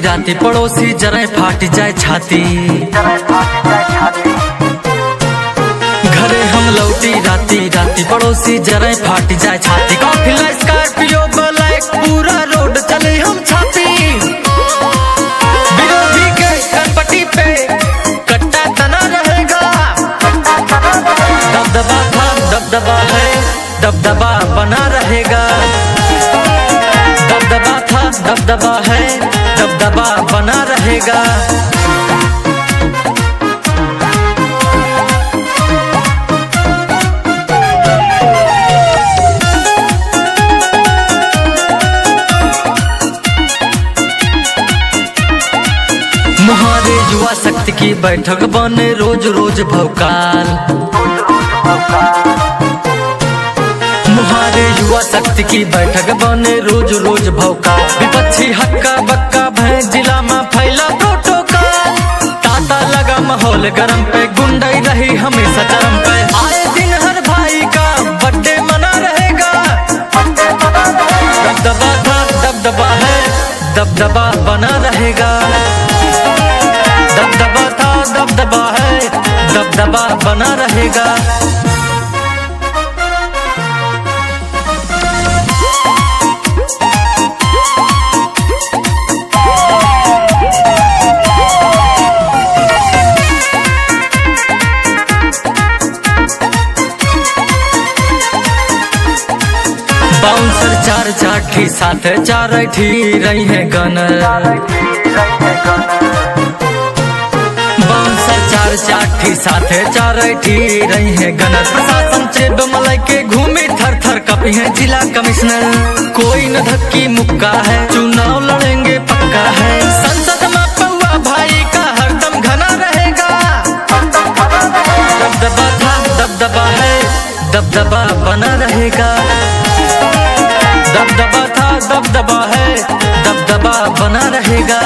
राती पड़ोसी जरे फाट जाए छाती। घरे हम लौटी राती राती पड़ोसी जरे फाट जाए छाती। काफिला स्कॉर्पियो ब्लैक पूरा रोड चले हम छाती। विरोधी के कनपट्टी पे कट्टा तना रहेगा। दबदबा था दबदबा है दबदबा बना रहेगा। दबदबा था दबदबा है दबदबा बना रहेगा। मुहारे युवा शक्ति की बैठक बने रोज रोज भौकाल। मुहारे युवा शक्ति की बैठक बने रोज रोज भौकाल। विपक्षी हक्का बक्का भय जिला में फैला प्रोटोकॉल। ताता लगा माहौल गरम पे गुंडाई रही हमेशा चरम पे। आए दिन हर भाई का बर्थडे मना रहेगा। दबदबा था दबदबा है दबदबा बना रहेगा। दबदबा था दबदबा है दबदबा बना रहेगा। बाउंसर चार चाठी साथ चार ठी रही है गनर। बाउंसर चार चाठी साथ चार ठी रही है गनर। प्रशासन चेब मलाई के घूमे थर थर कपी है जिला कमिश्नर। कोई न धक्की मुक्का है चुनाव लड़ेंगे पक्का है। संसद में पौआ भाई का हरदम घना रहेगा। दबदबा था दबदबा है दबदबा बना रहेगा। दबदबा था दबदबा है दबदबा बना रहेगा।